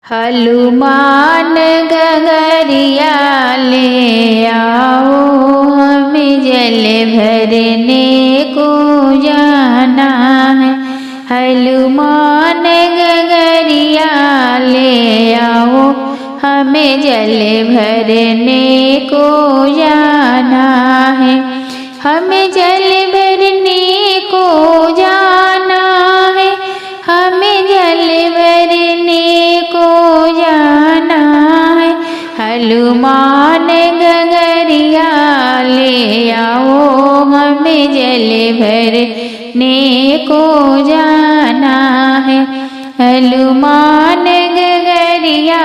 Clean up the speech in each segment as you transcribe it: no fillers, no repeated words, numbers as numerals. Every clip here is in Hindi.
हनुमान गगरिया ले आओ, हमें जल भरने को जाना है। हनुमान गगरिया ले आओ, हमें जल भरने को जाना है। हमें जल भरने को जाना है, हमें जल भरने को जाना है। हनुमान गगरिया ले आओ, हमें जल भरने को जाना है। हनुमान गगरिया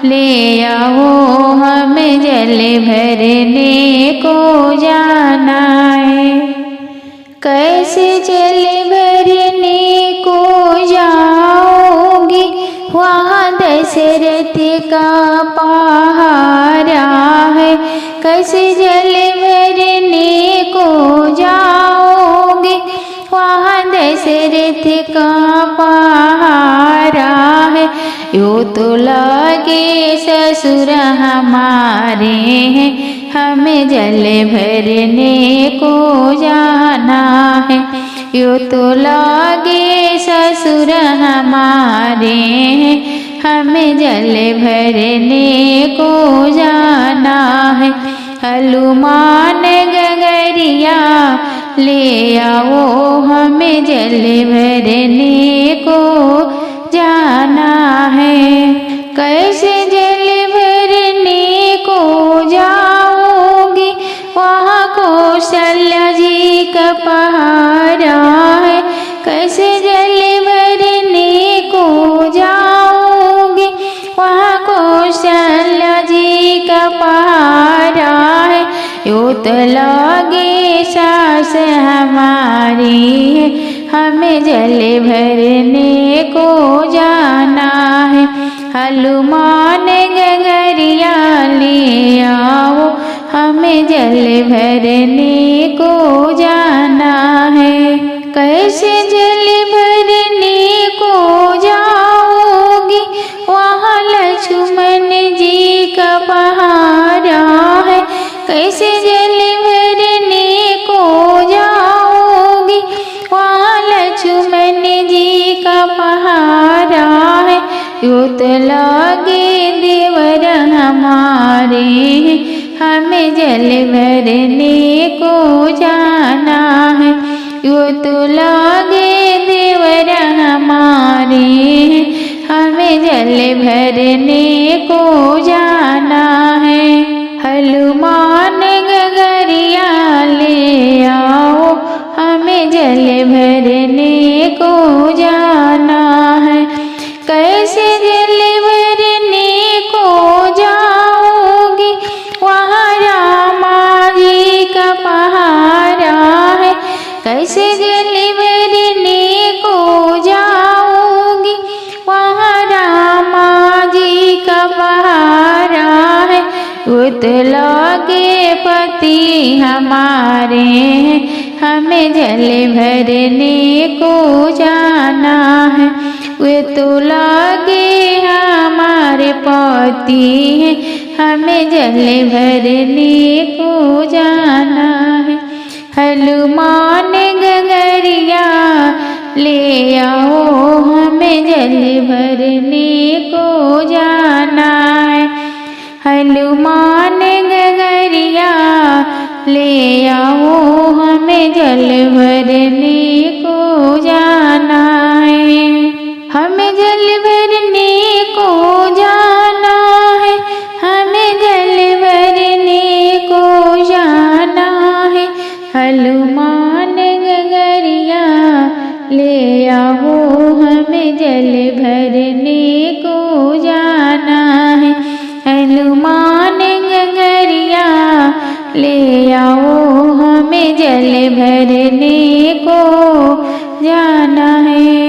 ले आओ, हमें जल भरने को जाना है। कैसे जल भरने को जाओगी, वहाँ दशरथ का पहारा है। कैसे जल भरने को जाओगी, वहाँ दशरथ का पहारा है। यो तो लगे ससुर हमारे हैं, हमें जल भरने को जाना है। यो तो लगे ससुर हमारे हैं, हमें जल भरने को जाना है। हनुमान गगरिया ले आओ, हमें जल भरने को जाना है। कैसे जल भरने को जाओगी, वहाँ कौशल्या जी का पहारा है। कैसे जल भरने को जाओगी, वहाँ कौशल्या जी का पहारा है। यो तो लगे सास हमारी है, हमें जल भरने को जाना है। हनुमान गगरिया ले आओ, हमें जल भरने को जाना है। कैसे जल भरने को जाओगी, वहाँ लक्ष्मण जी का पहारा है। कैसे जल भरने को जाओगी, वहाँ लक्ष्मण जी का पहारा है। यो तो लगे देवर हमारे हैं, हमें जल भरने को जाना है। यो तो लगे देवर हमारे हैं, हमें जल भरने को जाना है। हनुमान गगरिया ले आओ, हमें जल भरने को जाना है। कैसे जल भरने को जाओगी, वहाँ रामा जी का पहारा है। कैसे जल भरने को जाओगी, वहाँ रामा जी का पहारा है। वो तो लगे पति हमारे हैं, हमें जल भरने को जाना है। वे तो लगे हमारे पति हैं, हमें जल भरने को जाना है। हनुमान गगरिया ले आओ, हमें जल भरने को जाना है। हनुमान गगरिया ले आओ, हमें जल भरने को जाना है। हमें जल भरने को जाना है, हमें जल भरने को जाना है। हनुमान गगरिया ले आओ, हमें जल भरने को जाना है। हनुमान गगरिया ले आओ, हमें जल भरने को जाना है।